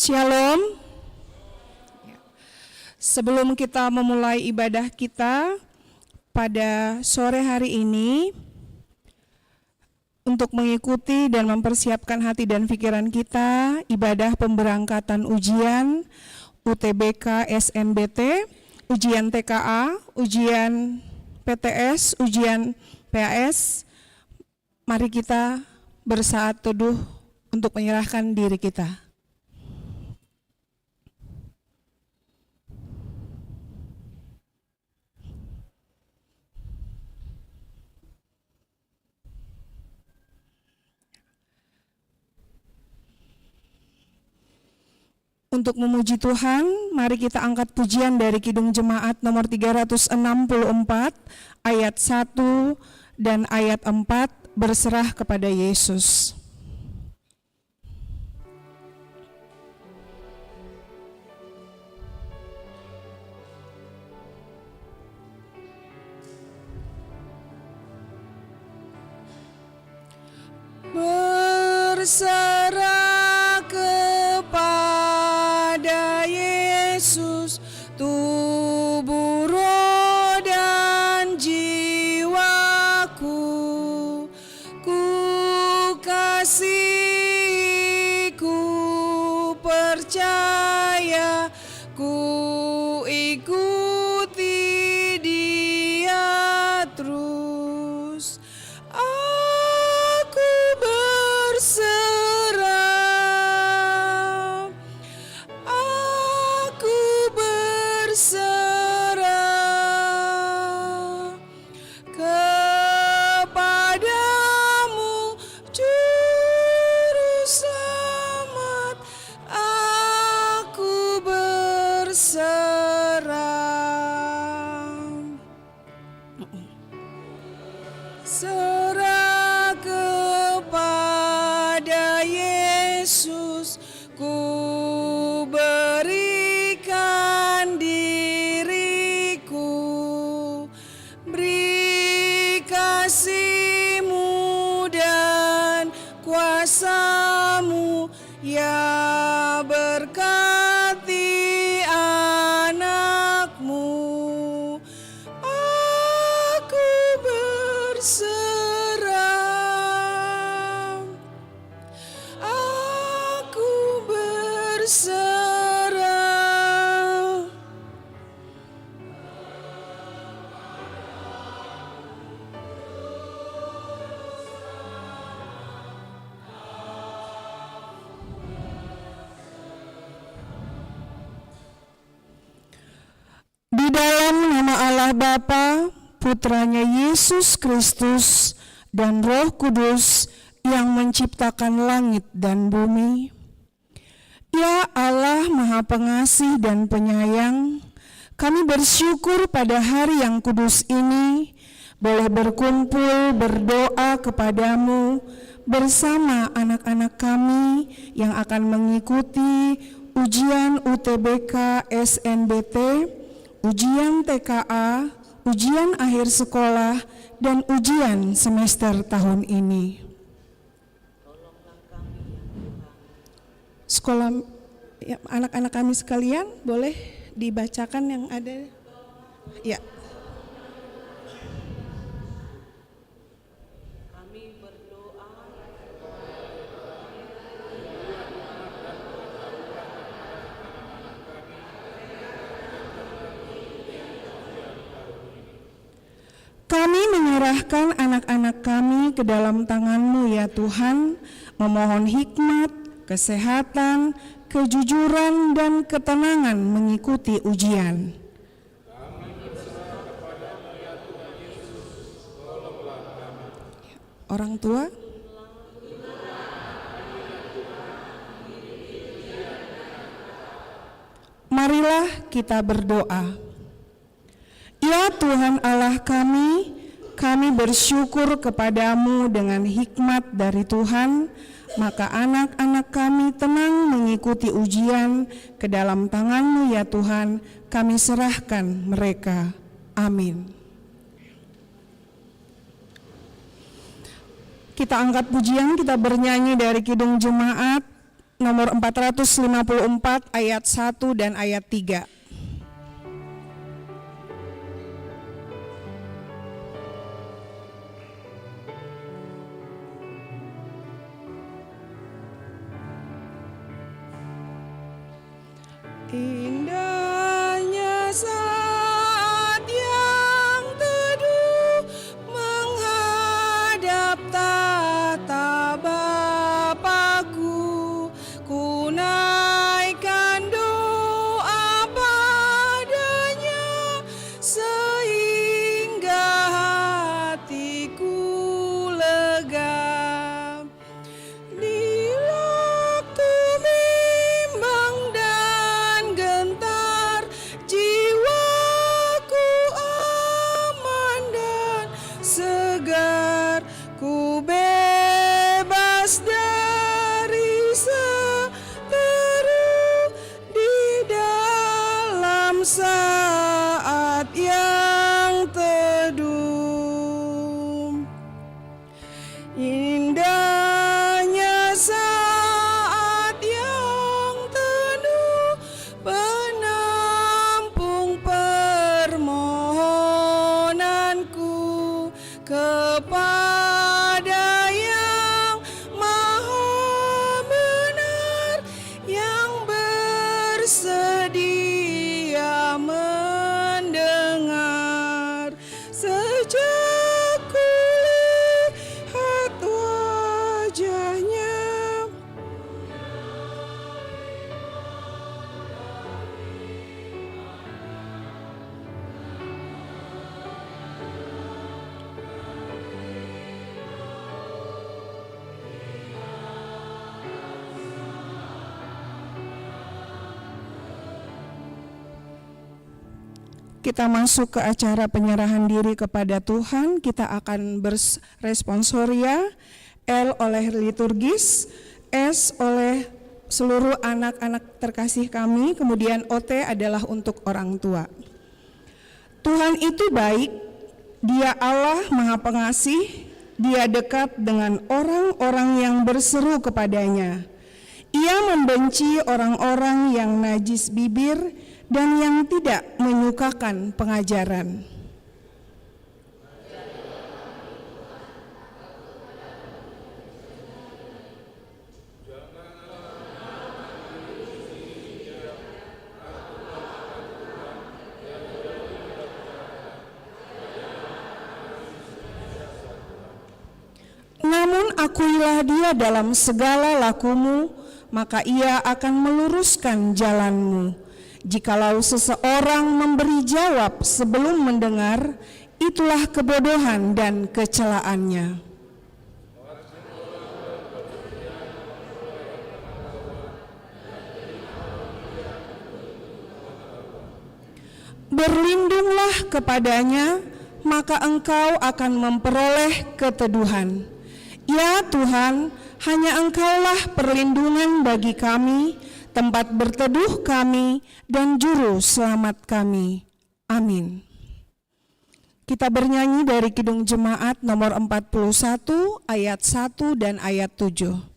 Shalom. Sebelum kita memulai ibadah kita pada sore hari ini, untuk mengikuti dan mempersiapkan hati dan pikiran kita, ibadah pemberangkatan ujian UTBK SNBT, ujian TKA, ujian PTS, ujian PAS, mari kita bersaat teduh untuk menyerahkan diri kita. Untuk memuji Tuhan, mari kita angkat pujian dari Kidung Jemaat nomor 364, ayat 1 dan ayat 4, berserah kepada Yesus. Berserah kepada Yesus, tubuh, roh, dan jiwaku. Ku kasih, ku percaya, ku ikuti Dia terus. Aku berserah, aku berserah kepadamu, Juru Selamat. Aku berserah, serah kepada Yesus, ku berikan diriku. Beri kasih-Mu dan kuasa-Mu, ya berkati anak-Mu. Aku berserah, aku berserah. Di dalam nama Allah Bapa, Putranya Yesus Kristus, dan Roh Kudus yang menciptakan langit dan bumi. Ya Allah Maha Pengasih dan Penyayang, kami bersyukur pada hari yang kudus ini boleh berkumpul berdoa kepadamu bersama anak-anak kami yang akan mengikuti ujian UTBK SNBT, ujian TKA, ujian akhir sekolah, dan ujian semester tahun ini. Sekolah ya, anak-anak kami sekalian, boleh dibacakan yang ada? Ya. Kami menyerahkan anak-anak kami ke dalam tangan-Mu ya Tuhan, memohon hikmat, kesehatan, kejujuran, dan ketenangan mengikuti ujian. Orang tua, marilah kita berdoa. Ya Tuhan Allah kami bersyukur kepadamu dengan hikmat dari Tuhan, maka anak-anak kami tenang mengikuti ujian ke dalam tangan-Mu ya Tuhan, kami serahkan mereka. Amin. Kita angkat pujian, kita bernyanyi dari Kidung Jemaat nomor 454 ayat 1 dan ayat 3. Indahnya saat yang teduh menghadap tata Bapa-Ku, ku naikkan doa padanya sehingga hatiku lega. Di waktu bimbang dan gentar, jiwaku aman dan segar, ku bebas dari seteru di dalam saat yang teduh. Indahnya saat yang teduh penampung permohonanku kepada Yang Maha Benar, yang bersedia mendengar. Sejak kulihat wajahnya, kita masuk ke acara penyerahan diri kepada Tuhan. Kita akan berresponsoria, L oleh liturgis, S oleh seluruh anak-anak terkasih kami, kemudian OT adalah untuk orang tua. Tuhan itu baik, Dia Allah Maha Pengasih, Dia dekat dengan orang-orang yang berseru kepadanya. Ia membenci orang-orang yang najis bibir dan yang tidak menyukakan pengajaran. Namun akuilah Dia dalam segala lakumu, maka Ia akan meluruskan jalanmu. Jikalau seseorang memberi jawab sebelum mendengar, itulah kebodohan dan kecelaannya. Berlindunglah kepadanya, maka engkau akan memperoleh keteduhan. Ya Tuhan, hanya Engkaulah perlindungan bagi kami, tempat berteduh kami, dan juru selamat kami. Amin. Kita bernyanyi dari Kidung Jemaat nomor 41 ayat 1 dan ayat 7.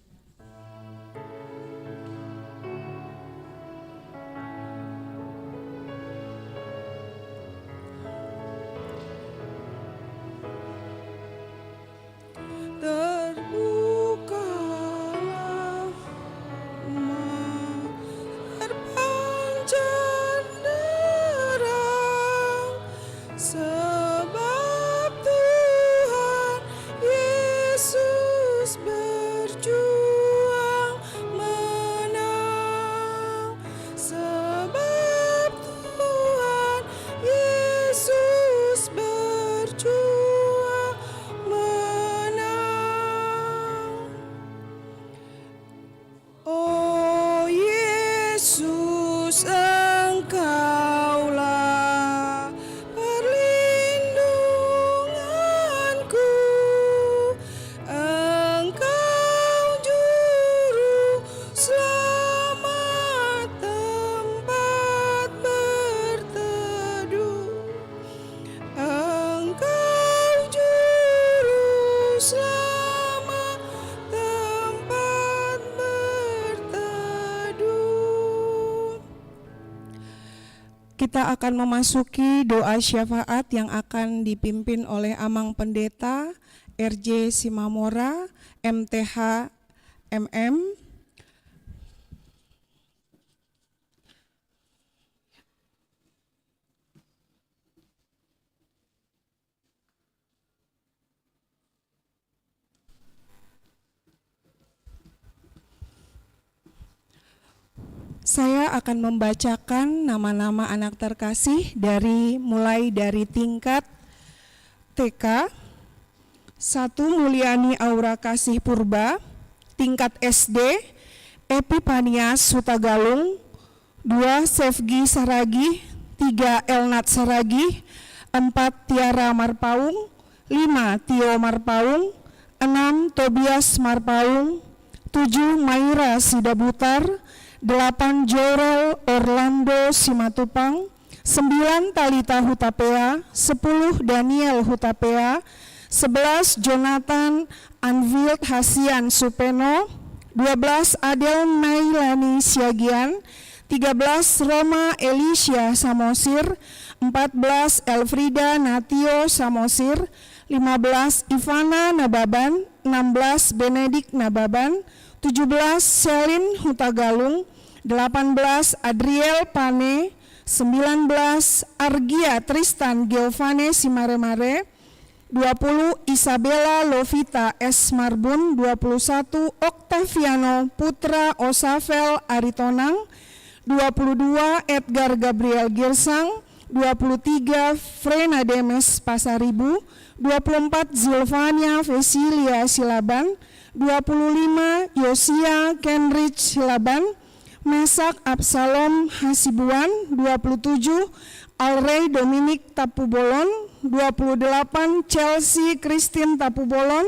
Terbukalah terpancar derang, sebab Tuhan Yesus berjuang menang. Sebab Tuhan Yesus berjuang menang. Oh Yesus, Engkaulah perlindungan Kita akan memasuki doa syafaat yang akan dipimpin oleh Amang Pendeta RJ Simamora, MTH MM. Saya akan membacakan nama-nama anak terkasih mulai dari tingkat TK. 1. Mulyani Aura Kasih Purba. Tingkat SD, Epipanias Hutagalung. 2. Sefgi Saragi. 3. Elnat Saragi. 4. Tiara Marpaung. 5. Tio Marpaung. 6. Tobias Marpaung. 7. Maira Sidabutar. 8. Jorel Orlando Simatupang. 9. Talita Hutapea. 10. Daniel Hutapea. 11. Jonathan Anfield Hasian Supeno. 12. Adel Nailani Siagian. 13. Roma Elisha Samosir. 14. Elfrida Natio Samosir. 15. Ivana Nababan. 16. Benedik Nababan. 17. Selin Hutagalung. 18. Adriel Pane. 19. Argia Tristan Giovane Simaremare. 20. Isabella Lovita S. Marbun. 21. Octaviano Putra Osafel Aritonang. 22. Edgar Gabriel Girsang. 23. Frena Demes Pasaribu. 24. Zilvania Vesilia Silaban. 25. Yosia Kenrich Silaban. Mesak Absalom Hasibuan. 27. Alrey Dominik Tapubolon. 28. Chelsea Christine Tapubolon.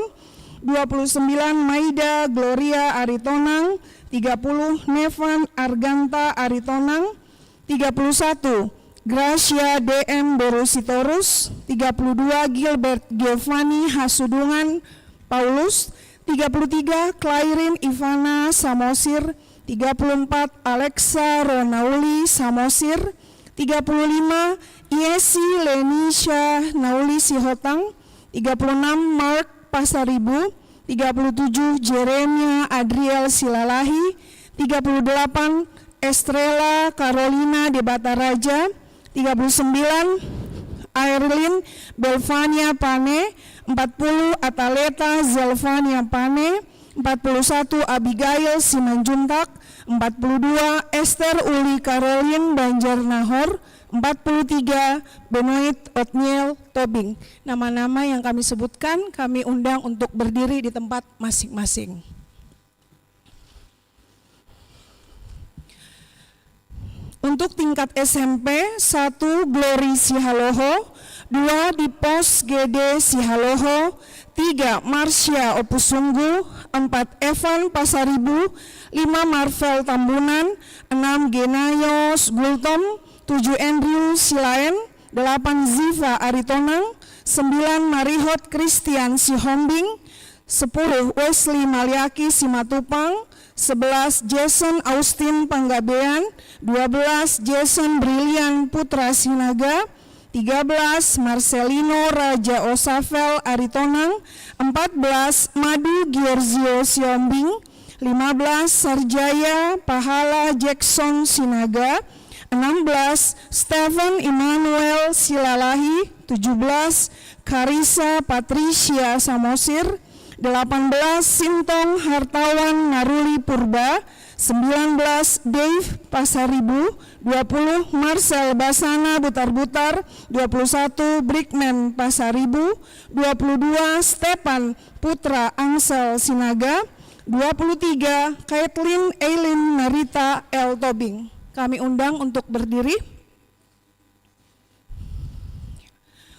29. Maida Gloria Aritonang. 30. Nevan Arganta Aritonang. 31. Gracia DM Berusitorus. 32. Gilbert Giovanni Hasudungan Paulus. 33. Clairin Ivana Samosir. 34. Alexa Ronauli Samosir. 35. Iesi Lenisha Nauli Sihotang. 36. Mark Pasaribu. 37. Jeremia Adriel Silalahi. 38. Estrella Carolina de Bataraja. 39. Airlin Belvania Pane. 40. Ataleta Zelvania Pane. 41. Abigail Simanjuntak. 42. Esther Uli Caroline Banjarnahor. 43. Benoit Otniel Tobing. Nama-nama yang kami sebutkan kami undang untuk berdiri di tempat masing-masing. Untuk tingkat SMP, 1. Glory Sihaloho. 2. Dipos GD Sihaloho. 3. Marsha Opusunggu. 4. Evan Pasaribu. 5. Marvel Tambunan. 6. Genayos Gultom. 7. Andrew Silaen. 8. Ziva Aritonang. 9. Marihot Christian Sihombing. 10. Wesley Maliaki Simatupang. 11. Jason Austin Panggabean. 12. Jason Brilian Putra Sinaga. 13. Marcelino Raja Osafel Aritonang. 14. Madu Giorgio Siombing. 15. Sarjaya Pahala Jackson Sinaga. 16. Stephen Emmanuel Silalahi. 17. Karisa Patricia Samosir. 18. Sintong Hartawan Naruli Purba. 19. Dave Pasaribu. 20. Marcel Basana Butar-Butar. 21. Brickman Pasaribu. 22. Stepan Putra Angsel Sinaga. 23. Caitlin Eileen Narita L. Tobing. Kami undang untuk berdiri.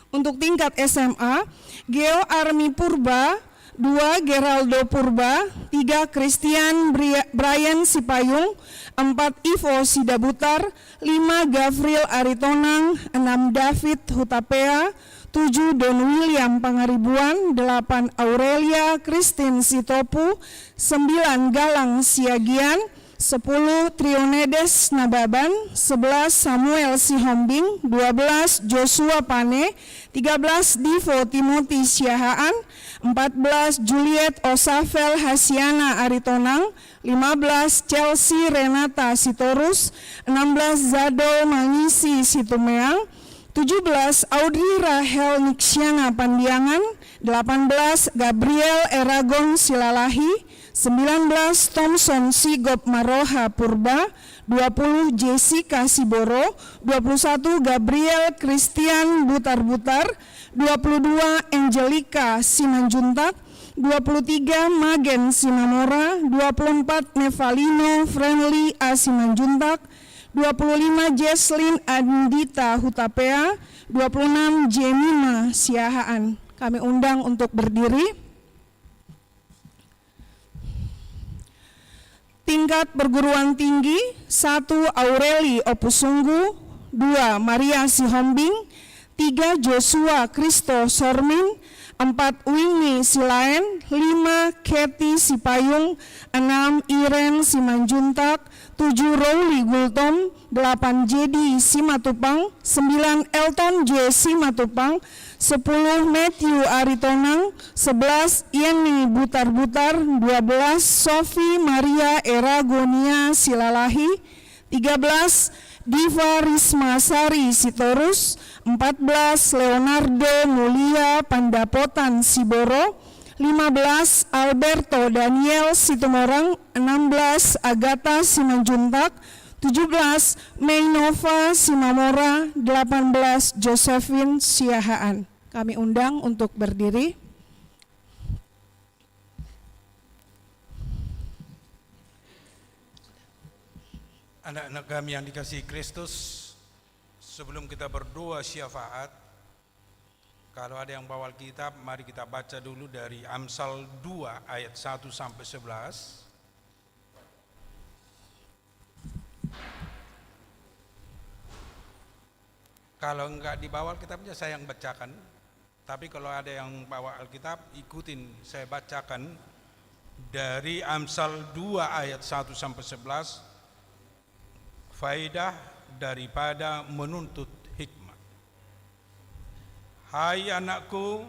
Untuk tingkat SMA, Geo Armi Purba. 2. Geraldo Purba. 3. Christian Brian Sipayung. 4. Ivo Sidabutar. 5. Gavril Aritonang. 6. David Hutapea. 7. Don William Pangaribuan. 8. Aurelia Christine Sitopu. 9. Galang Siagian. 10 Trionedes Nababan, 11 Samuel Sihombing, 12 Joshua Pane, 13 Divo Timothy Siahaan, 14 Juliet Osafel Hasiana Aritonang, 15 Chelsea Renata Sitorus, 16 Zado Mangisi Situmeang, 17 Audrey Rahel Niksiana Pandiangan, 18 Gabriel Eragon Silalahi, 19 Thompson Sigop Maroha Purba, 20 Jessica Siboro, 21 Gabriel Christian Butar-Butar, 22 Angelica Simanjuntak, 23 Magen Simamora, 24 Nevalino Friendly A Simanjuntak, 25 Jesslyn Andita Hutapea, 26 Jemima Siahaan. Kami undang untuk berdiri. Tingkat perguruan tinggi, 1 Aureli Opusunggu, 2 Maria Sihombing, 3 Joshua Kristo Sormin, 4 Winnie Silaen, 5 Kathy Sipayung, 6 Iren Simanjuntak, 7 Rowli Gultom, 8 Jedi Simatupang, 9 Elton J Simatupang, 10 Matthew Aritonang, 11 Yeni Butar-Butar, 12 Sophie Maria Eragonia Silalahi, 13 Diva Risma Sari Sitorus, 14 Leonardo Mulia Pandapotan Siboro, 15 Alberto Daniel Situmorang, 16 Agatha Simanjuntak, 17 Mainova Simamora, 18 Josephine Siahaan. Kami undang untuk berdiri. Anak-anak kami yang dikasihi Kristus, sebelum kita berdoa syafaat, kalau ada yang bawa Alkitab, mari kita baca dulu dari Amsal 2 ayat 1 sampai 11. Kalau enggak dibawa Alkitabnya saya yang bacakan, tapi kalau ada yang bawa Alkitab, ikutin saya bacakan dari Amsal 2 ayat 1 sampai 11. Faedah daripada menuntut hikmat. Hai anakku,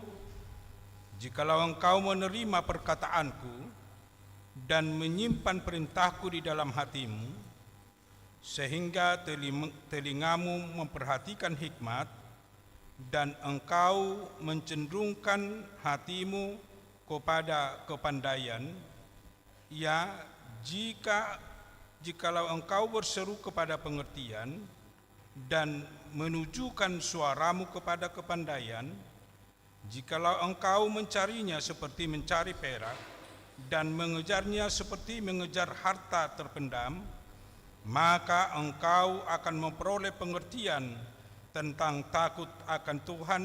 jikalau engkau menerima perkataanku dan menyimpan perintahku di dalam hatimu, sehingga telingamu memperhatikan hikmat dan engkau mencenderungkan hatimu kepada kepandaian, ya, jikalau engkau berseru kepada pengertian dan menunjukkan suaramu kepada kepandaian, jikalau engkau mencarinya seperti mencari perak dan mengejarnya seperti mengejar harta terpendam, maka engkau akan memperoleh pengertian tentang takut akan Tuhan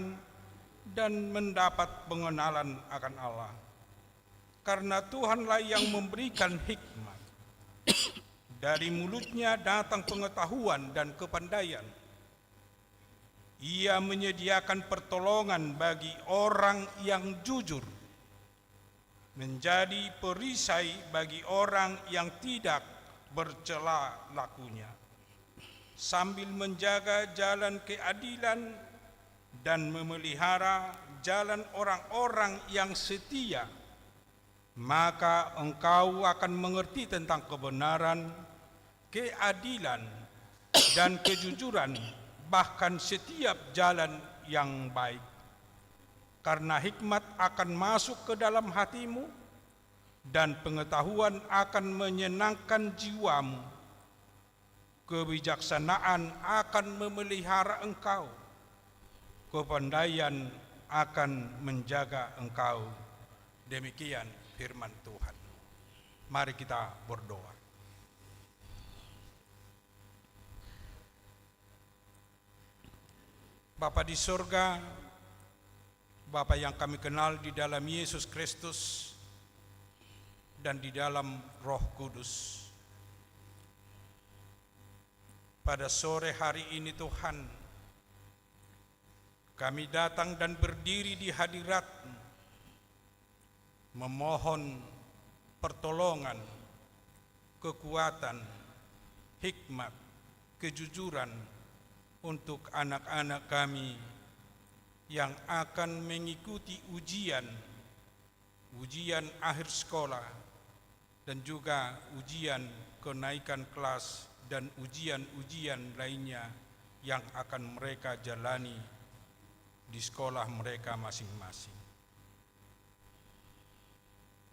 dan mendapat pengenalan akan Allah. Karena Tuhanlah yang memberikan hikmat. Dari mulutnya datang pengetahuan dan kepandaian. Ia menyediakan pertolongan bagi orang yang jujur, menjadi perisai bagi orang yang tidak bercela lakunya, sambil menjaga jalan keadilan dan memelihara jalan orang-orang yang setia. Maka engkau akan mengerti tentang kebenaran, keadilan, dan kejujuran, bahkan setiap jalan yang baik. Karena hikmat akan masuk ke dalam hatimu, dan pengetahuan akan menyenangkan jiwamu. Kebijaksanaan akan memelihara engkau, kepandaian akan menjaga engkau. Demikian firman Tuhan. Mari kita berdoa. Bapa di surga, Bapa yang kami kenal di dalam Yesus Kristus dan di dalam Roh Kudus. Pada sore hari ini Tuhan, kami datang dan berdiri di hadirat-Mu, memohon pertolongan, kekuatan, hikmat, kejujuran untuk anak-anak kami yang akan mengikuti ujian akhir sekolah dan juga ujian kenaikan kelas dan ujian-ujian lainnya yang akan mereka jalani di sekolah mereka masing-masing.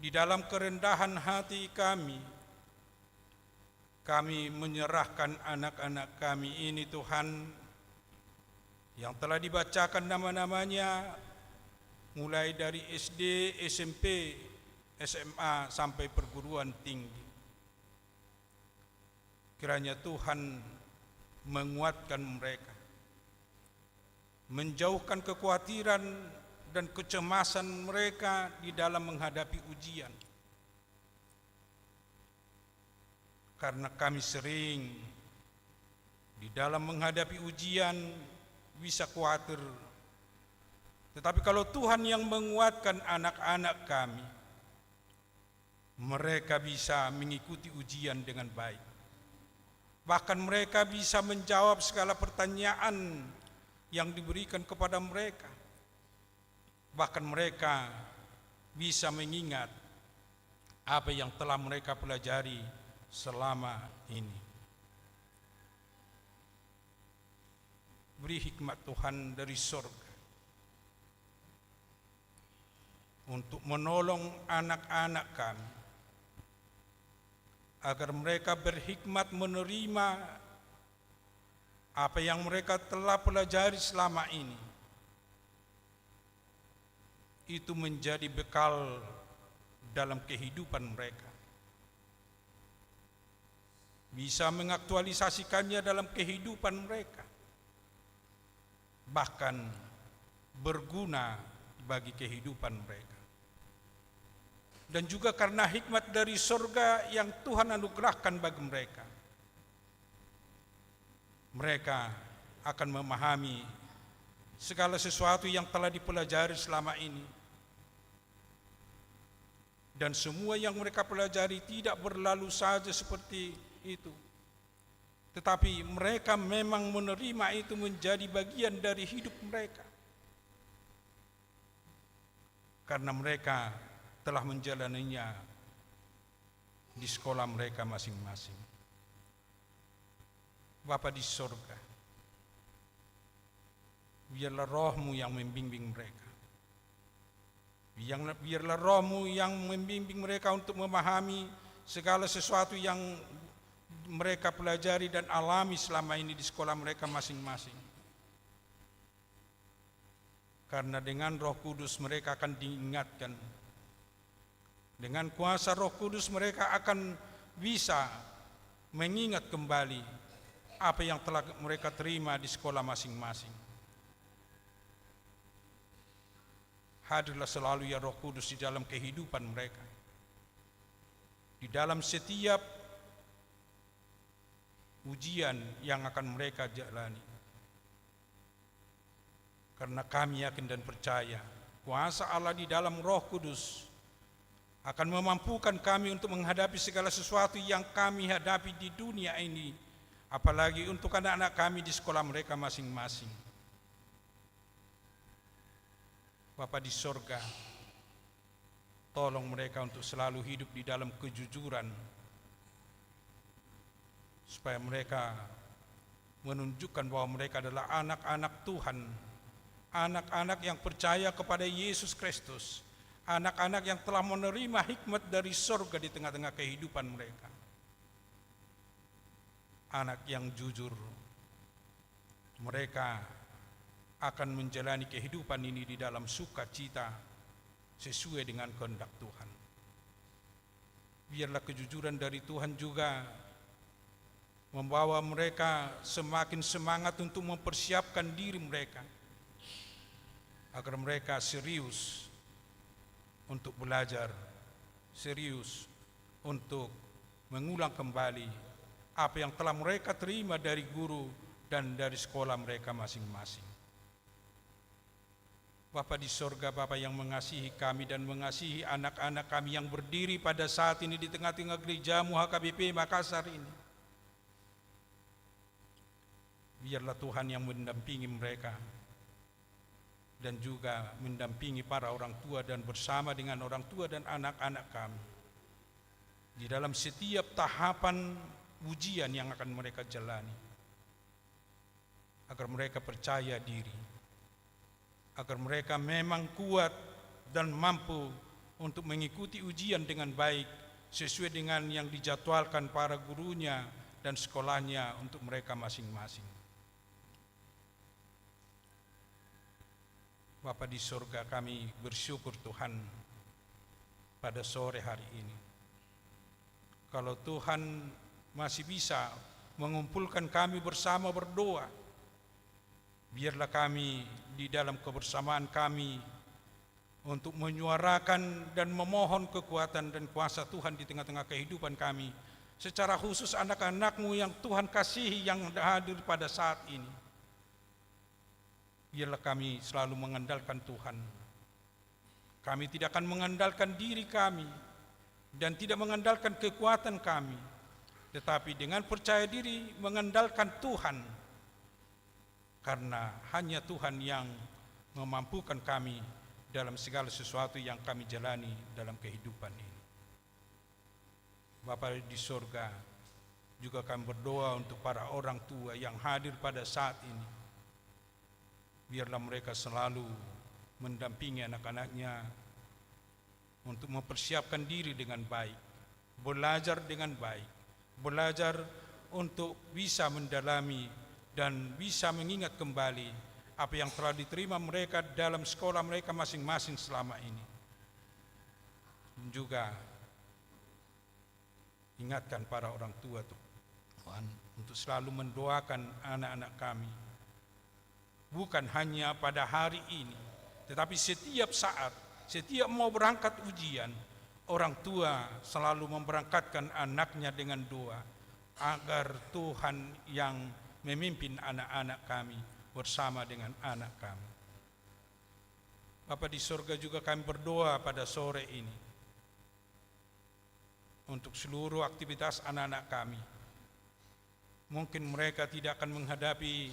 Di dalam kerendahan hati kami menyerahkan anak-anak kami ini, Tuhan, yang telah dibacakan nama-namanya mulai dari SD, SMP, SMA sampai perguruan tinggi. Kiranya Tuhan menguatkan mereka, menjauhkan kekhawatiran dan kecemasan mereka di dalam menghadapi ujian. Karena kami sering di dalam menghadapi ujian bisa khawatir. Tetapi kalau Tuhan yang menguatkan anak-anak kami, mereka bisa mengikuti ujian dengan baik. Bahkan mereka bisa menjawab segala pertanyaan yang diberikan kepada mereka. Bahkan mereka bisa mengingat apa yang telah mereka pelajari selama ini. Beri hikmat Tuhan dari surga untuk menolong anak-anak kami agar mereka berhikmat menerima apa yang mereka telah pelajari selama ini. Itu menjadi bekal dalam kehidupan mereka. Bisa mengaktualisasikannya dalam kehidupan mereka. Bahkan berguna bagi kehidupan mereka. Dan juga karena hikmat dari surga yang Tuhan anugerahkan bagi mereka, mereka akan memahami segala sesuatu yang telah dipelajari selama ini. Dan semua yang mereka pelajari tidak berlalu saja seperti itu, tetapi mereka memang menerima itu menjadi bagian dari hidup mereka. Karena mereka telah menjalaninya di sekolah mereka masing-masing. Bapa di surga, biarlah Roh-Mu yang membimbing mereka. Biarlah Roh-Mu yang membimbing mereka untuk memahami segala sesuatu yang mereka pelajari dan alami selama ini di sekolah mereka masing-masing. Karena dengan Roh Kudus mereka akan diingatkan. Dengan kuasa Roh Kudus mereka akan bisa mengingat kembali apa yang telah mereka terima di sekolah masing-masing. Hadirlah selalu ya Roh Kudus di dalam kehidupan mereka. Di dalam setiap ujian yang akan mereka jalani. Karena kami yakin dan percaya kuasa Allah di dalam Roh Kudus akan memampukan kami untuk menghadapi segala sesuatu yang kami hadapi di dunia ini, apalagi untuk anak-anak kami di sekolah mereka masing-masing. Bapa di sorga, tolong mereka untuk selalu hidup di dalam kejujuran, supaya mereka menunjukkan bahwa mereka adalah anak-anak Tuhan, anak-anak yang percaya kepada Yesus Kristus, anak-anak yang telah menerima hikmat dari surga di tengah-tengah kehidupan mereka. Anak yang jujur, mereka akan menjalani kehidupan ini di dalam sukacita sesuai dengan kehendak Tuhan. Biarlah kejujuran dari Tuhan juga membawa mereka semakin semangat untuk mempersiapkan diri mereka, agar mereka serius untuk belajar, serius untuk mengulang kembali apa yang telah mereka terima dari guru dan dari sekolah mereka masing-masing. Bapa di sorga, Bapa yang mengasihi kami dan mengasihi anak-anak kami yang berdiri pada saat ini di tengah-tengah gerejamu HKBP Makassar ini. Biarlah Tuhan yang mendampingi mereka dan juga mendampingi para orang tua dan bersama dengan orang tua dan anak-anak kami di dalam setiap tahapan ujian yang akan mereka jalani, agar mereka percaya diri, agar mereka memang kuat dan mampu untuk mengikuti ujian dengan baik sesuai dengan yang dijadwalkan para gurunya dan sekolahnya untuk mereka masing-masing. Bapa di surga, kami bersyukur Tuhan pada sore hari ini. Kalau Tuhan masih bisa mengumpulkan kami bersama berdoa, biarlah kami di dalam kebersamaan kami untuk menyuarakan dan memohon kekuatan dan kuasa Tuhan di tengah-tengah kehidupan kami, secara khusus anak-anak-Mu yang Tuhan kasihi yang hadir pada saat ini. Biarlah kami selalu mengandalkan Tuhan. Kami tidak akan mengandalkan diri kami dan tidak mengandalkan kekuatan kami, tetapi dengan percaya diri mengandalkan Tuhan, karena hanya Tuhan yang memampukan kami dalam segala sesuatu yang kami jalani dalam kehidupan ini. Bapa di surga, juga kami berdoa untuk para orang tua yang hadir pada saat ini. Biarlah mereka selalu mendampingi anak-anaknya untuk mempersiapkan diri dengan baik, belajar dengan baik, belajar untuk bisa mendalami dan bisa mengingat kembali apa yang telah diterima mereka dalam sekolah mereka masing-masing selama ini. Dan juga ingatkan para orang tua Tuhan untuk selalu mendoakan anak-anak kami, bukan hanya pada hari ini, tetapi setiap saat, setiap mau berangkat ujian, orang tua selalu memberangkatkan anaknya dengan doa agar Tuhan yang memimpin anak-anak kami bersama dengan anak kami. Bapa di surga, juga kami berdoa pada sore ini untuk seluruh aktivitas anak-anak kami. Mungkin mereka tidak akan menghadapi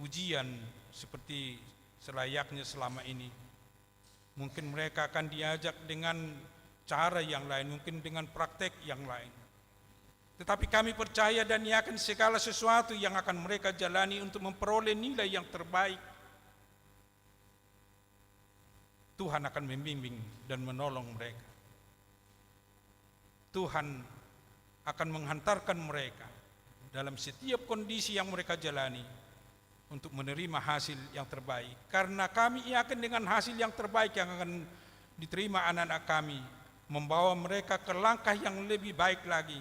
ujian seperti selayaknya selama ini. Mungkin mereka akan diajak dengan cara yang lain, mungkin dengan praktek yang lain. Tetapi kami percaya dan yakin segala sesuatu yang akan mereka jalani untuk memperoleh nilai yang terbaik, Tuhan akan membimbing dan menolong mereka. Tuhan akan menghantarkan mereka dalam setiap kondisi yang mereka jalani untuk menerima hasil yang terbaik. Karena kami yakin dengan hasil yang terbaik yang akan diterima anak-anak kami, membawa mereka ke langkah yang lebih baik lagi,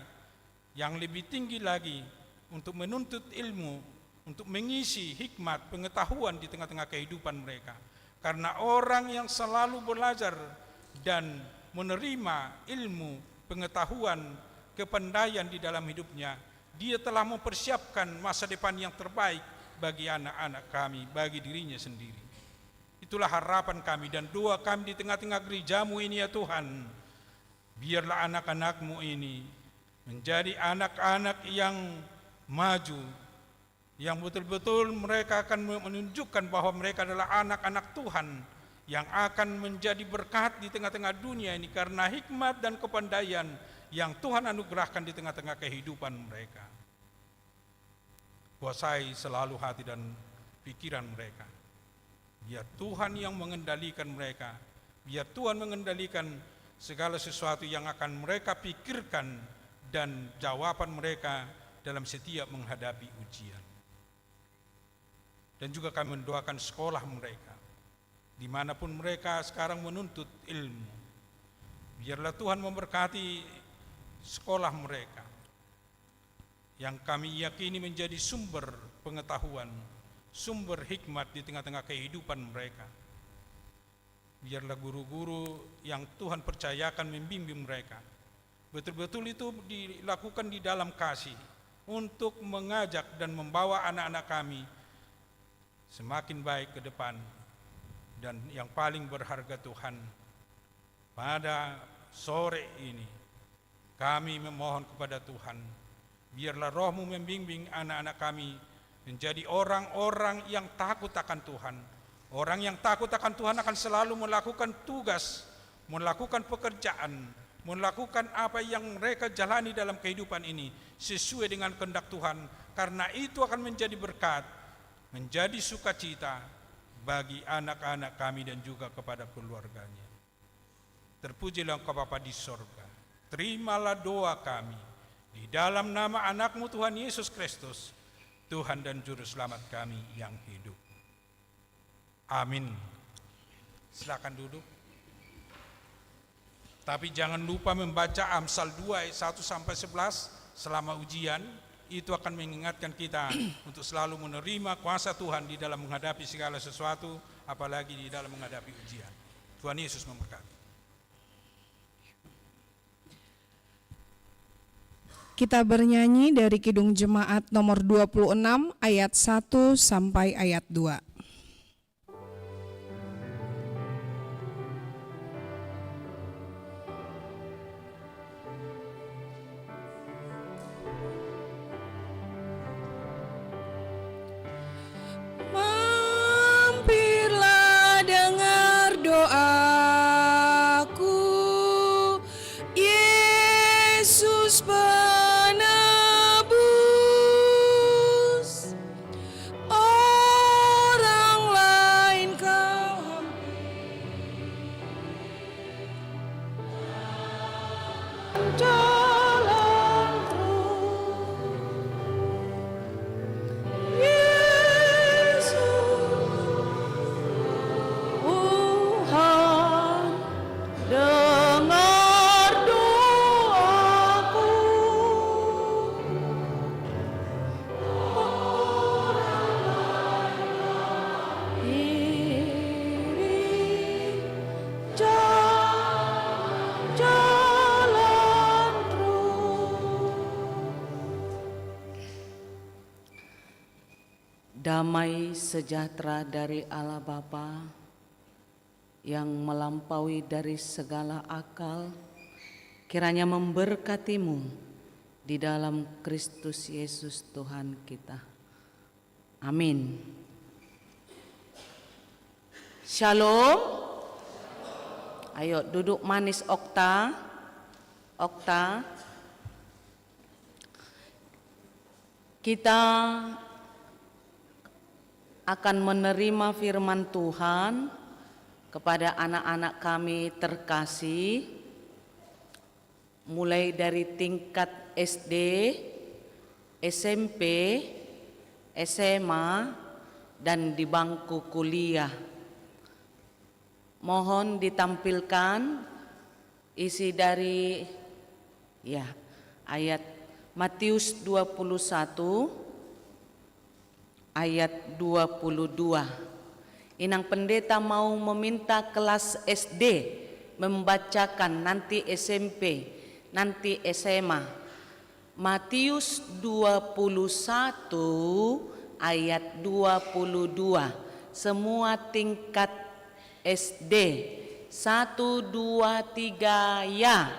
yang lebih tinggi lagi, untuk menuntut ilmu, untuk mengisi hikmat, pengetahuan di tengah-tengah kehidupan mereka. Karena orang yang selalu belajar dan menerima ilmu, pengetahuan, kepandaian di dalam hidupnya, dia telah mempersiapkan masa depan yang terbaik bagi anak-anak kami, bagi dirinya sendiri. Itulah harapan kami dan doa kami di tengah-tengah gerejamu ini ya Tuhan. Biarlah anak-anak-Mu ini menjadi anak-anak yang maju, yang betul-betul mereka akan menunjukkan bahwa mereka adalah anak-anak Tuhan yang akan menjadi berkat di tengah-tengah dunia ini karena hikmat dan kepandaian yang Tuhan anugerahkan di tengah-tengah kehidupan mereka. Kuasai selalu hati dan pikiran mereka. Biar Tuhan yang mengendalikan mereka, biar Tuhan mengendalikan segala sesuatu yang akan mereka pikirkan dan jawaban mereka dalam setiap menghadapi ujian. Dan juga kami mendoakan sekolah mereka, dimanapun mereka sekarang menuntut ilmu. Biarlah Tuhan memberkati sekolah mereka, yang kami yakini menjadi sumber pengetahuan, sumber hikmat di tengah-tengah kehidupan mereka. Biarlah guru-guru yang Tuhan percayakan membimbing mereka, betul-betul itu dilakukan di dalam kasih, untuk mengajak dan membawa anak-anak kami semakin baik ke depan, Dan yang paling berharga Tuhan, pada sore ini kami memohon kepada Tuhan, biarlah Roh-Mu membimbing anak-anak kami menjadi orang-orang yang takut akan Tuhan. Orang yang takut akan Tuhan akan selalu melakukan tugas, melakukan pekerjaan, melakukan apa yang mereka jalani dalam kehidupan ini sesuai dengan kehendak Tuhan, karena itu akan menjadi berkat, menjadi sukacita bagi anak-anak kami dan juga kepada keluarganya. Terpujilah Engkau Bapa di sorga. Terimalah doa kami di dalam nama anak-Mu Tuhan Yesus Kristus, Tuhan dan Juru Selamat kami yang hidup. Amin. Silakan duduk. Tapi jangan lupa membaca Amsal 2 ayat 1 sampai 11 selama ujian. Itu akan mengingatkan kita untuk selalu menerima kuasa Tuhan di dalam menghadapi segala sesuatu, apalagi di dalam menghadapi ujian. Tuhan Yesus memberkati. Kita bernyanyi dari Kidung Jemaat nomor 26 ayat 1 sampai ayat 2. Mampirlah dengar doaku, Yesus penebus. Orang lain kau jalan terus, Yesus Tuhan, dengar doaku. Diri jalan terus. Damai sejahtera dari Allah Bapa yang melampaui dari segala akal, kiranya memberkatimu di dalam Kristus Yesus Tuhan kita. Amin. Shalom. Ayo duduk manis Okta. Okta. Kita akan menerima firman Tuhan kepada anak-anak kami terkasih, mulai dari tingkat SD, SMP, SMA, dan di bangku kuliah. Mohon ditampilkan isi dari ayat Matius 21 ayat 22. Inang pendeta mau meminta kelas SD membacakan, nanti SMP, nanti SMA. Matius 21 ayat 22. Semua tingkat SD. 1, 2, 3, ya.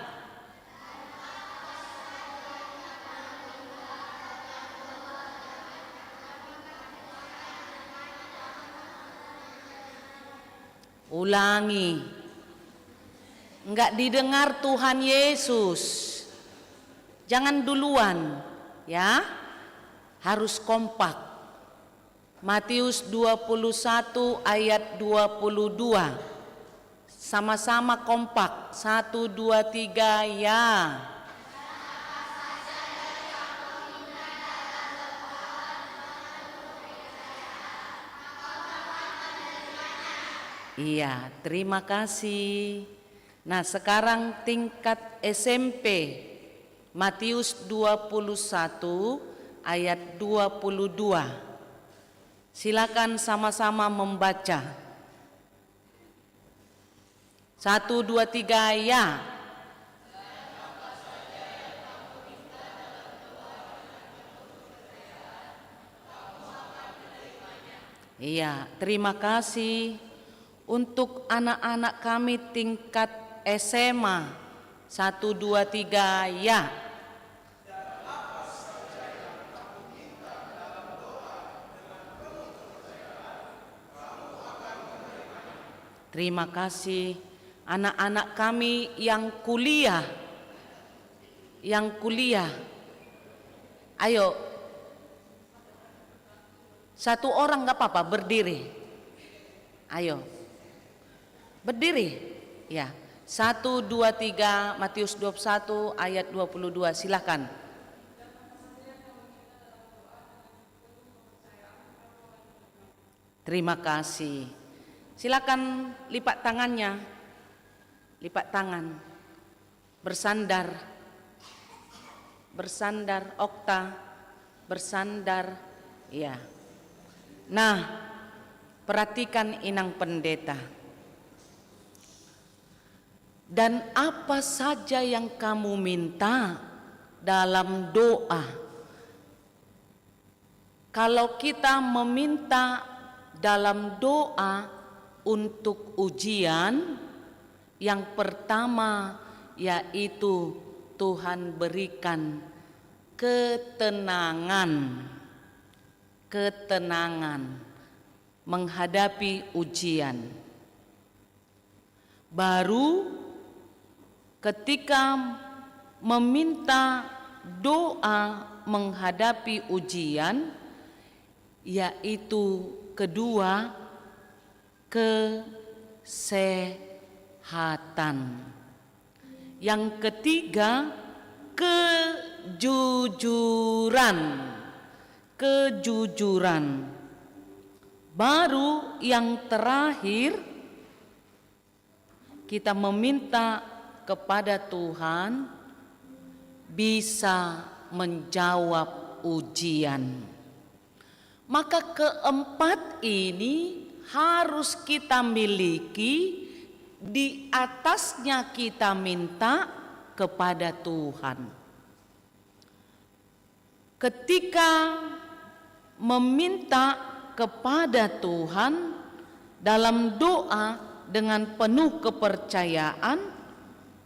Ulangi. Enggak didengar Tuhan Yesus. Jangan duluan, ya. Harus kompak. Matius 21 ayat 22. Sama-sama kompak. 1, 2, 3, ya. Iya, terima kasih. Nah, sekarang tingkat SMP. Matius 21 ayat 22. Silakan sama-sama membaca. 1, 2, 3, ya. Iya, terima kasih. untuk anak-anak kami tingkat SMA 1, 2, 3 ya. Terima kasih. Anak-anak kami yang kuliah, ayo, satu orang nggak apa-apa, berdiri. Ayo, berdiri. Ya, 1, 2, 3, Matius 21 ayat 22, silakan. Terima kasih. Silakan lipat tangannya, lipat tangan, bersandar, Okta, bersandar, ya. Nah, perhatikan Inang Pendeta. Dan apa saja yang kamu minta dalam doa, kalau kita meminta dalam doa untuk ujian, yang pertama yaitu Tuhan berikan ketenangan menghadapi ujian. Baru ketika meminta doa menghadapi ujian, yaitu kedua, kesehatan. Yang ketiga, kejujuran. Baru yang terakhir, kita meminta kepada Tuhan bisa menjawab ujian. Maka keempat ini harus kita miliki, di atasnya kita minta kepada Tuhan. Ketika meminta kepada Tuhan dalam doa dengan penuh kepercayaan,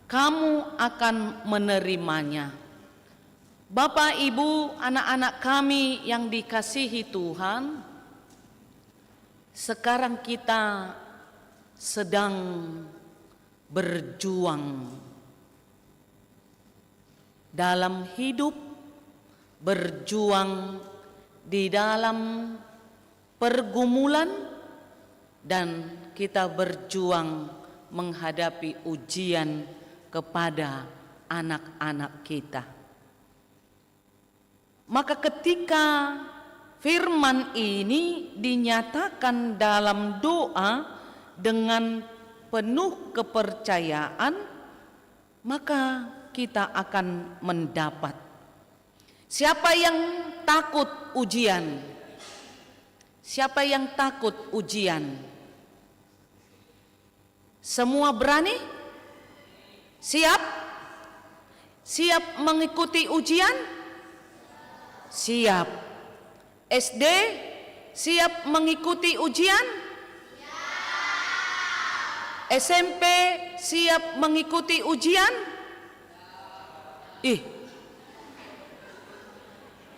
kamu akan menerimanya. Bapak, Ibu, anak-anak kami yang dikasihi Tuhan, sekarang kita sedang berjuang dalam hidup, berjuang di dalam pergumulan, dan kita berjuang menghadapi ujian kepada anak-anak kita. Maka ketika firman ini dinyatakan dalam doa dengan penuh kepercayaan, maka kita akan mendapat. Siapa yang takut ujian? Siapa yang takut ujian? Semua berani? Siap? Siap mengikuti ujian? Siap. SD siap mengikuti ujian? SMP siap mengikuti ujian?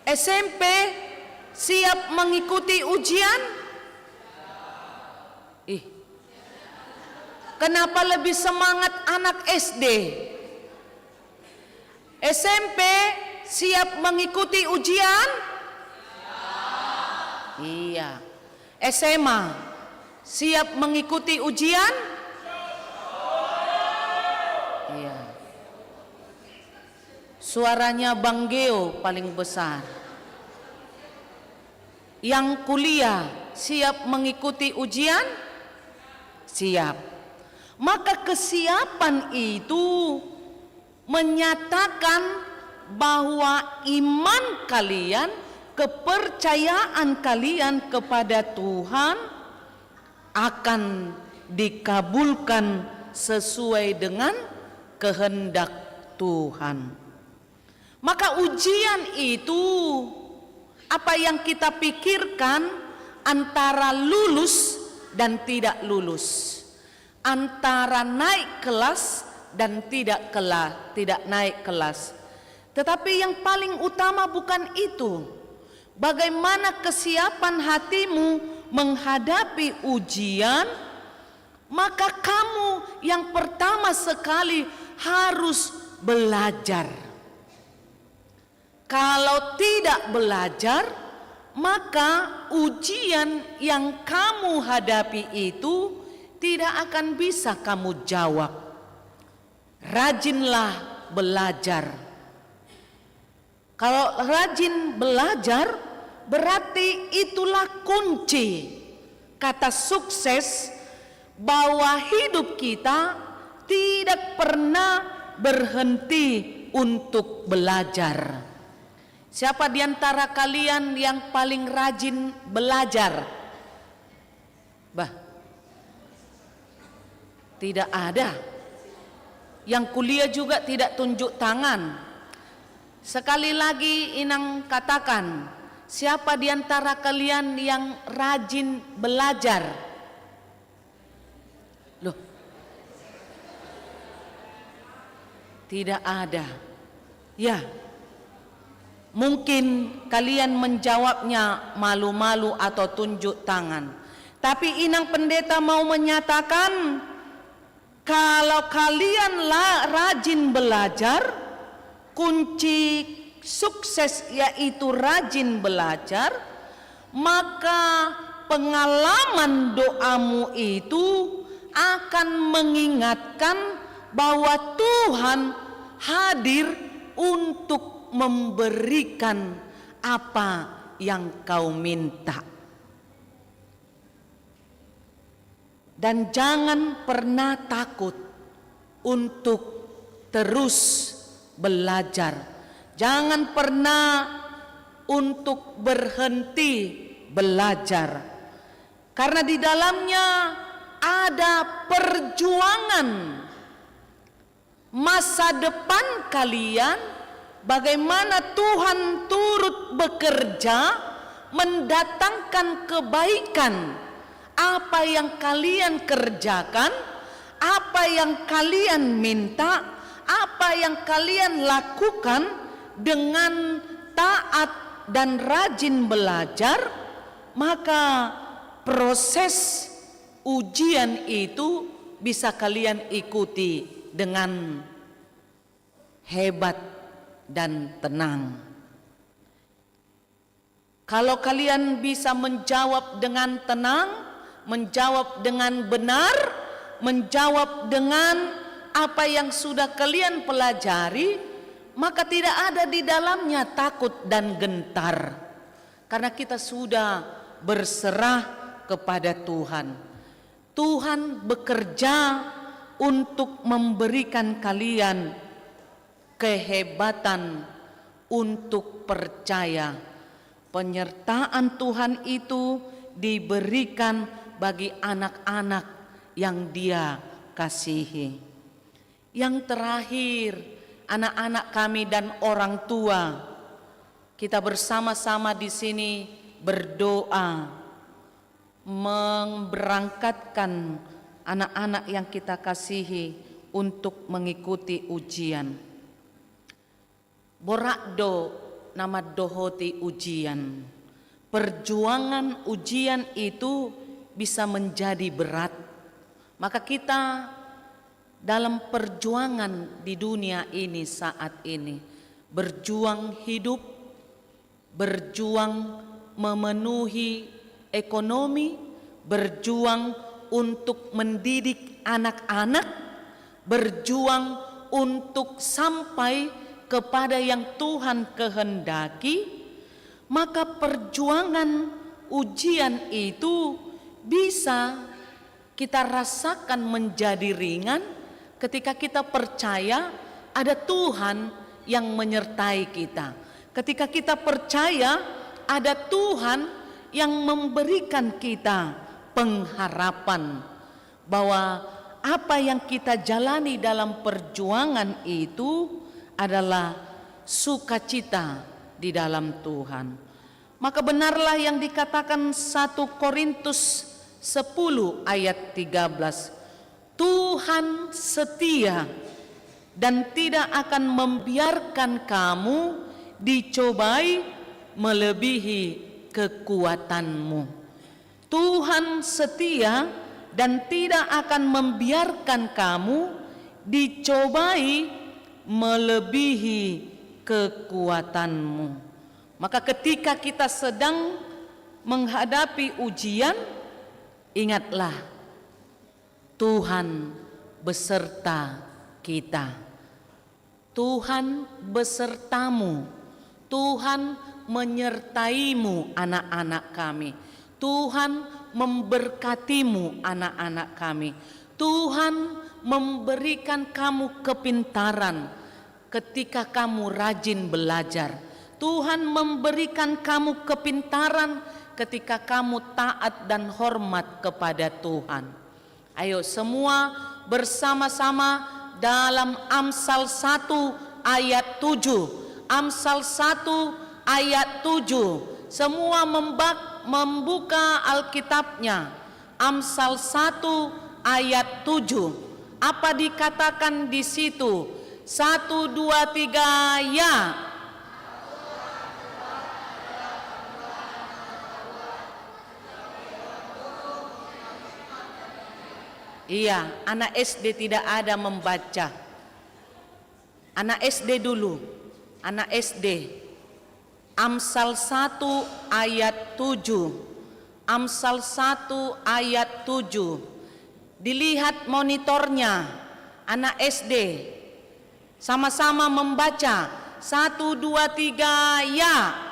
SMP siap mengikuti ujian? Kenapa lebih semangat anak SD? SMP siap mengikuti ujian? Iya. SMA siap mengikuti ujian? Iya. Suaranya Bang Geo paling besar. Yang kuliah siap mengikuti ujian? Siap. Maka kesiapan itu menyatakan bahwa iman kalian, kepercayaan kalian kepada Tuhan akan dikabulkan sesuai dengan kehendak Tuhan. Maka ujian itu, apa yang kita pikirkan antara lulus dan tidak lulus. antara naik kelas dan tidak naik kelas. Tetapi yang paling utama bukan itu. Bagaimana kesiapan hatimu menghadapi ujian? Maka kamu yang pertama sekali harus belajar. Kalau tidak belajar, maka ujian yang kamu hadapi itu tidak akan bisa kamu jawab. Rajinlah belajar. Kalau rajin belajar, berarti itulah kunci kata sukses, bahwa hidup kita tidak pernah berhenti untuk belajar. Siapa di antara kalian yang paling rajin belajar? Tidak ada. Yang kuliah juga tidak tunjuk tangan. Sekali lagi Inang katakan, siapa di antara kalian yang rajin belajar? Loh, tidak ada. Ya, mungkin kalian menjawabnya malu-malu atau tunjuk tangan. Tapi Inang Pendeta mau menyatakan, kalau kalian rajin belajar, kunci sukses yaitu rajin belajar, maka pengalaman doamu itu akan mengingatkan bahwa Tuhan hadir untuk memberikan apa yang kau minta. Dan jangan pernah takut untuk terus belajar. Jangan pernah untuk berhenti belajar. Karena di dalamnya ada perjuangan. Masa depan kalian, bagaimana Tuhan turut bekerja mendatangkan kebaikan. Apa yang kalian kerjakan, apa yang kalian minta, apa yang kalian lakukan dengan taat dan rajin belajar, maka proses ujian itu bisa kalian ikuti dengan hebat dan tenang. Kalau kalian bisa menjawab dengan tenang, menjawab dengan benar, menjawab dengan apa yang sudah kalian pelajari, maka tidak ada di dalamnya takut dan gentar. Karena kita sudah berserah kepada Tuhan. Tuhan bekerja untuk memberikan kalian kehebatan untuk percaya. Penyertaan Tuhan itu diberikan bagi anak-anak yang Dia kasihi. Yang terakhir, anak-anak kami dan orang tua, kita bersama-sama di sini berdoa memberangkatkan anak-anak yang kita kasihi untuk mengikuti ujian. Borakdo nama dohoti ujian. Perjuangan ujian itu bisa menjadi berat. Maka kita dalam perjuangan di dunia ini saat ini, berjuang hidup, berjuang memenuhi ekonomi, berjuang untuk mendidik anak-anak, berjuang untuk sampai kepada yang Tuhan kehendaki, maka perjuangan ujian itu bisa kita rasakan menjadi ringan ketika kita percaya ada Tuhan yang menyertai kita. Ketika kita percaya ada Tuhan yang memberikan kita pengharapan bahwa apa yang kita jalani dalam perjuangan itu adalah sukacita di dalam Tuhan. Maka benarlah yang dikatakan 1 Korintus 10 ayat 13. Tuhan setia dan tidak akan membiarkan kamu dicobai melebihi kekuatanmu. Tuhan setia dan tidak akan membiarkan kamu dicobai melebihi kekuatanmu. Maka ketika kita sedang menghadapi ujian, ingatlah Tuhan beserta kita. Tuhan besertamu. Tuhan menyertaimu, anak-anak kami. Tuhan memberkatimu, anak-anak kami. Tuhan memberikan kamu kepintaran ketika kamu rajin belajar. Tuhan memberikan kamu kepintaran ketika kamu taat dan hormat kepada Tuhan. Ayo semua bersama-sama dalam Amsal 1 ayat 7. Amsal 1 ayat 7. Semua membuka Alkitabnya. Amsal 1 ayat 7. Apa dikatakan di situ? 1, 2, 3, ya. Iya, anak SD tidak ada membaca. Anak SD dulu. Anak SD. Amsal 1 ayat 7. Amsal 1 ayat 7. Dilihat monitornya. Anak SD. Sama-sama membaca. 1, 2, 3, ya.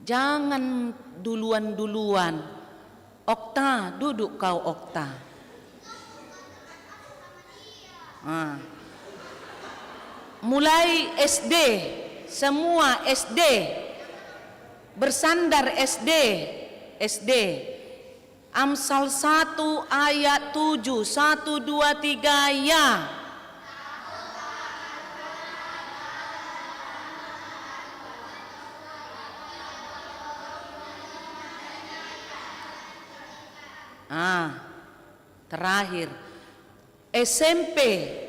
Jangan duluan-duluan. Okta, duduk kau Okta. Mulai SD, semua SD, bersandar SD. Amsal 1 ayat 7, 1, 2, 3, ya. Terakhir SMP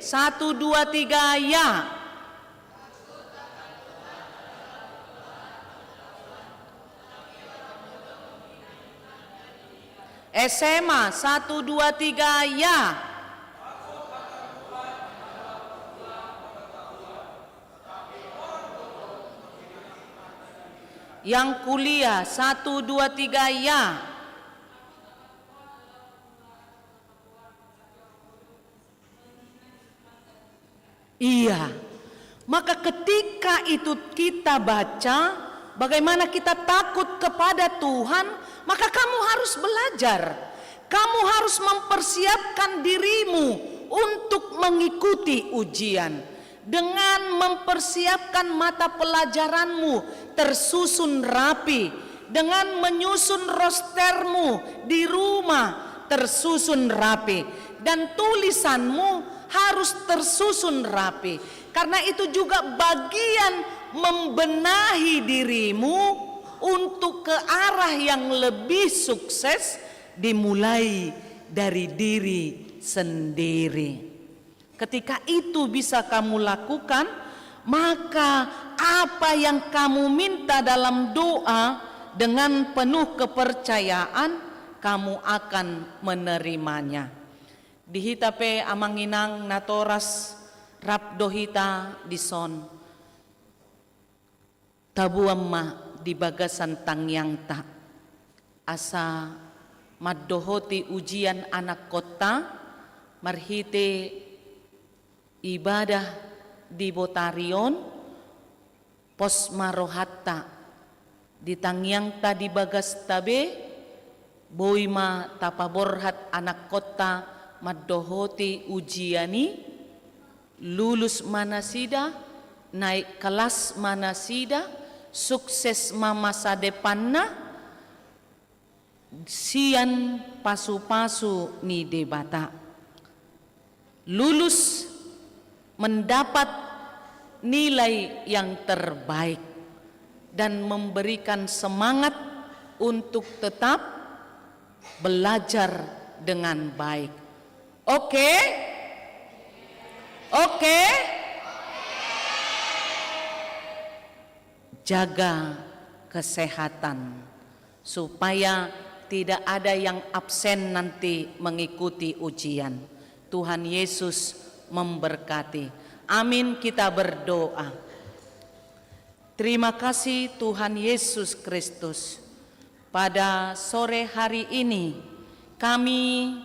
1, 2, 3, ya. SMA 1, 2, 3, ya. Yang kuliah 1, 2, 3, ya. Iya, maka ketika itu kita baca, bagaimana kita takut kepada Tuhan, maka kamu harus belajar. Kamu harus mempersiapkan dirimu untuk mengikuti ujian. Dengan mempersiapkan mata pelajaranmu tersusun rapi. Dengan menyusun rostermu di rumah tersusun rapi. Dan tulisanmu harus tersusun rapi. Karena itu juga bagian membenahi dirimu untuk ke arah yang lebih sukses, dimulai dari diri sendiri. Ketika itu bisa kamu lakukan, maka apa yang kamu minta dalam doa dengan penuh kepercayaan, kamu akan menerimanya. Dihitape amanginang natoras rapdohita dison tabuamma di bagasan tangyang ta asa maddohoti ujian anak kota marhite ibadah di Botarion pos marohatta di tangyang ta di bagas tabe boima tapaborhat anak kota maddohoti ujiani lulus manasida naik kelas manasida sukses masa depanna sian pasu-pasu ni debata lulus mendapat nilai yang terbaik dan memberikan semangat untuk tetap belajar dengan baik. Oke? Oke? Jaga kesehatan supaya tidak ada yang absen nanti mengikuti ujian. Tuhan Yesus memberkati. Amin, kita berdoa. Terima kasih Tuhan Yesus Kristus. Pada sore hari ini kami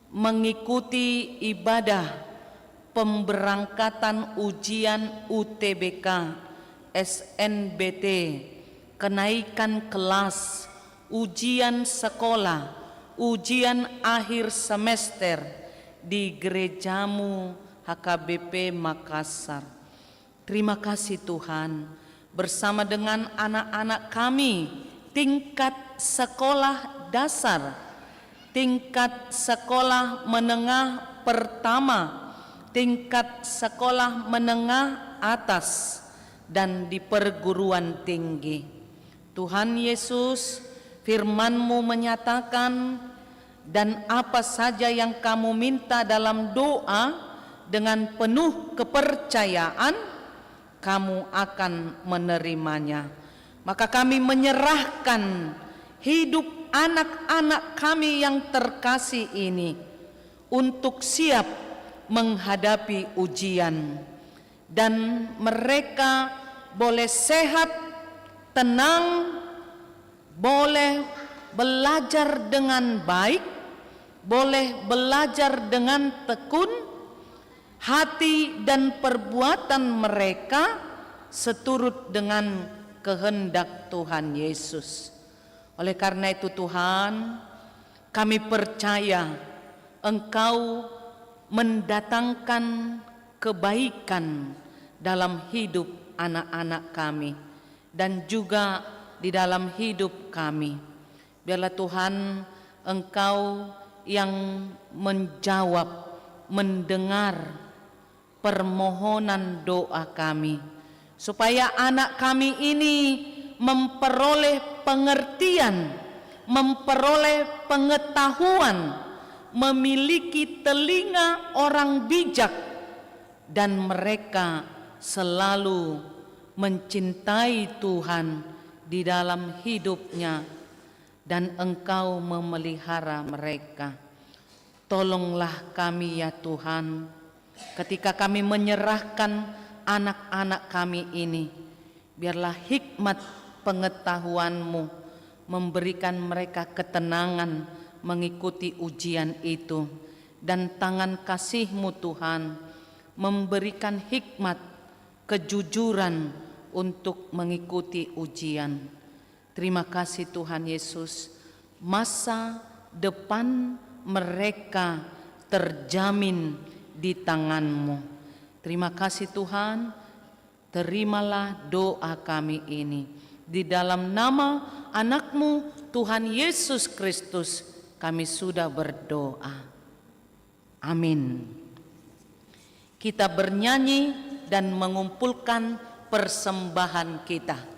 mengikuti ibadah pemberangkatan ujian UTBK SNBT, kenaikan kelas, ujian sekolah, ujian akhir semester di gerejamu HKBP Makassar. Terima kasih Tuhan, bersama dengan anak-anak kami tingkat sekolah dasar, tingkat sekolah menengah pertama, tingkat sekolah menengah atas, dan di perguruan tinggi. Tuhan Yesus, firman-Mu menyatakan, dan apa saja yang kamu minta dalam doa dengan penuh kepercayaan, kamu akan menerimanya. Maka kami menyerahkan hidup anak-anak kami yang terkasih ini untuk siap menghadapi ujian, dan mereka boleh sehat, tenang, boleh belajar dengan baik, boleh belajar dengan tekun, hati dan perbuatan mereka seturut dengan kehendak Tuhan Yesus. Oleh karena itu Tuhan, kami percaya Engkau mendatangkan kebaikan dalam hidup anak-anak kami dan juga di dalam hidup kami. Biarlah Tuhan Engkau yang menjawab, mendengar permohonan doa kami, supaya anak kami ini memperoleh pengertian, memperoleh pengetahuan, memiliki telinga orang bijak, dan mereka selalu mencintai Tuhan di dalam hidupnya, dan Engkau memelihara mereka. Tolonglah kami ya Tuhan, ketika kami menyerahkan anak-anak kami ini, biarlah hikmat pengetahuan-Mu memberikan mereka ketenangan mengikuti ujian itu, dan tangan kasih-Mu Tuhan memberikan hikmat, kejujuran untuk mengikuti ujian. Terima kasih Tuhan Yesus, masa depan mereka terjamin di tangan-Mu. Terima kasih Tuhan, terimalah doa kami ini. Di dalam nama anak-Mu Tuhan Yesus Kristus kami sudah berdoa. Amin. Kita bernyanyi dan mengumpulkan persembahan kita.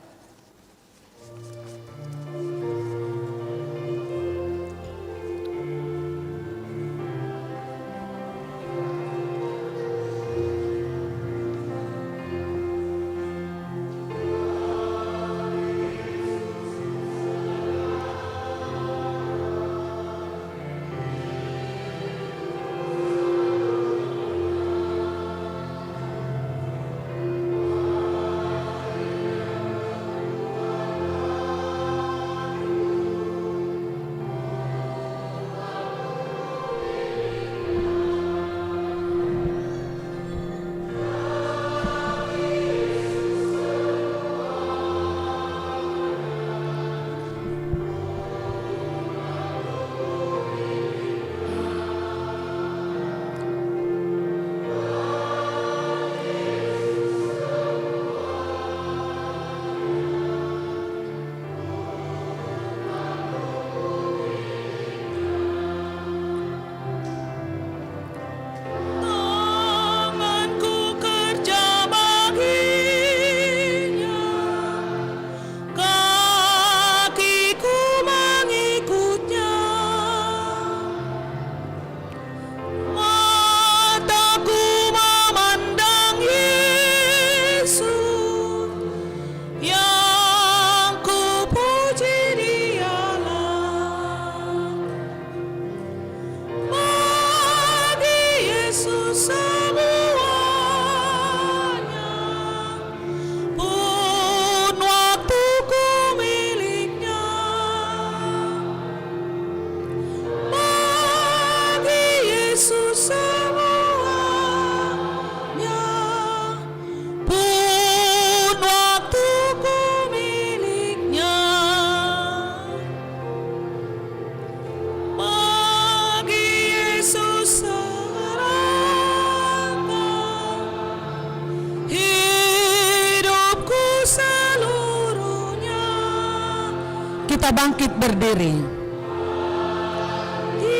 kita bangkit berdiri.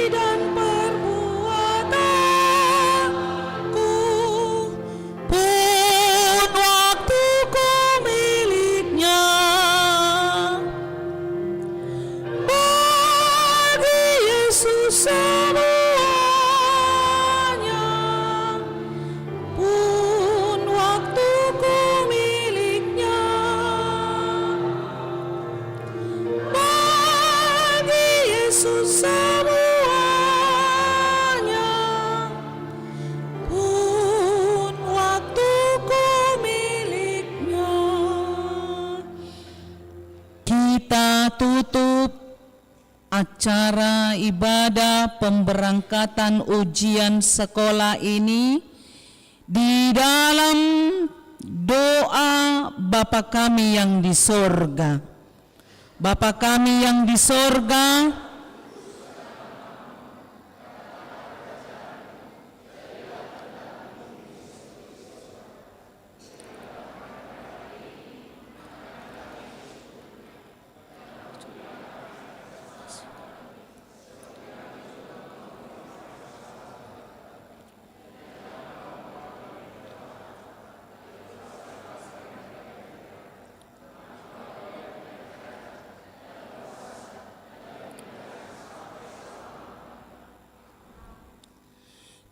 Dan perbuatanku pun waktuku miliknya, bagi Yesus semuanya, pun waktuku miliknya, bagi Yesus semuanya, pun waktuku miliknya. Kita tutup acara ibadah pemberangkatan ujian sekolah ini di dalam doa Bapa kami yang di sorga. Bapa kami yang di sorga,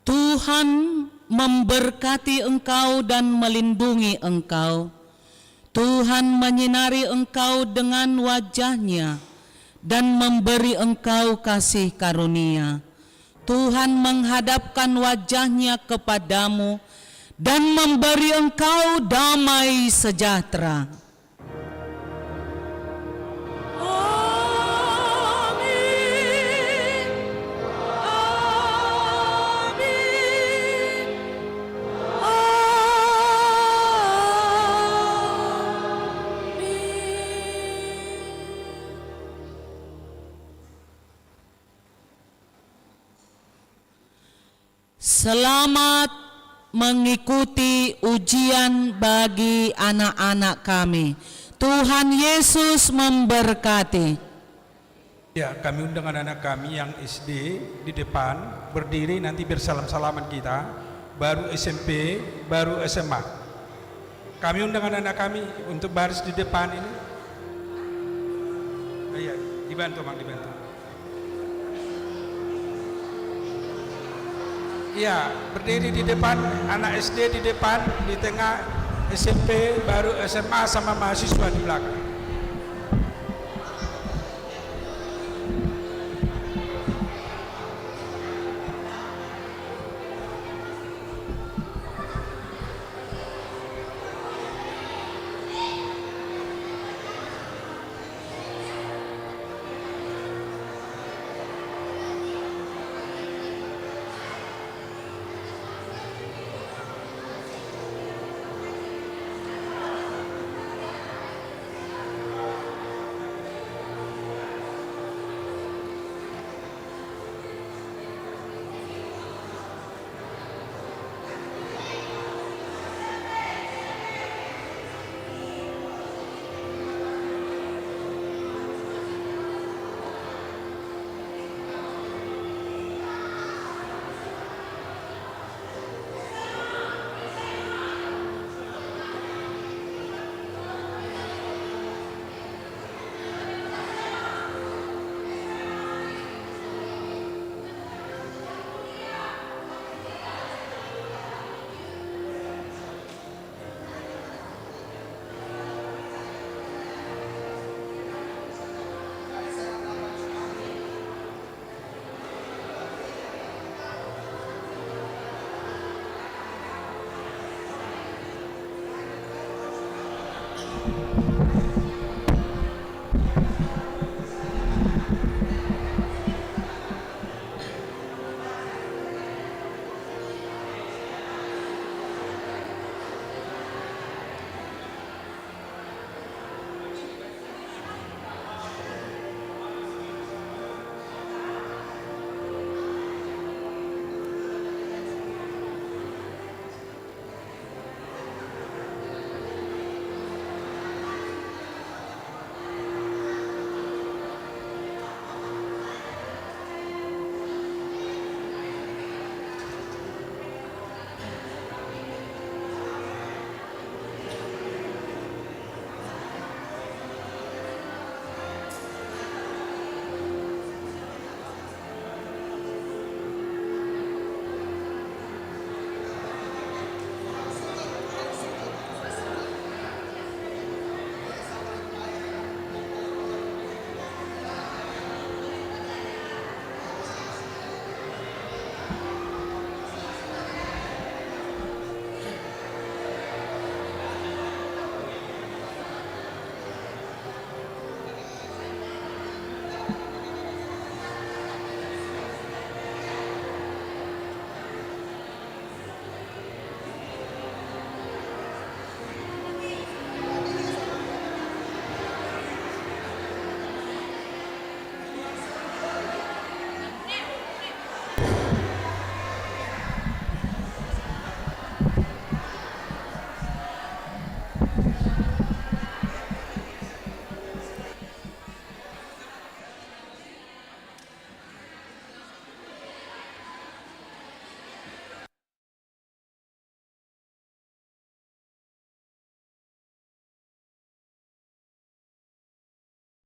Tuhan memberkati engkau dan melindungi engkau. Tuhan menyinari engkau dengan wajah-Nya dan memberi engkau kasih karunia. Tuhan menghadapkan wajah-Nya kepadamu dan memberi engkau damai sejahtera. Selamat mengikuti ujian bagi anak-anak kami. Tuhan Yesus memberkati. Ya, kami undang anak-anak kami yang SD di depan berdiri, nanti bersalam-salaman kita, baru SMP, baru SMA. Kami undang anak-anak kami untuk baris di depan ini. Iya, dibantu, Bang, dibantu. Iya, berdiri di depan, anak SD di depan, di tengah SMP, baru SMA sama mahasiswa di belakang.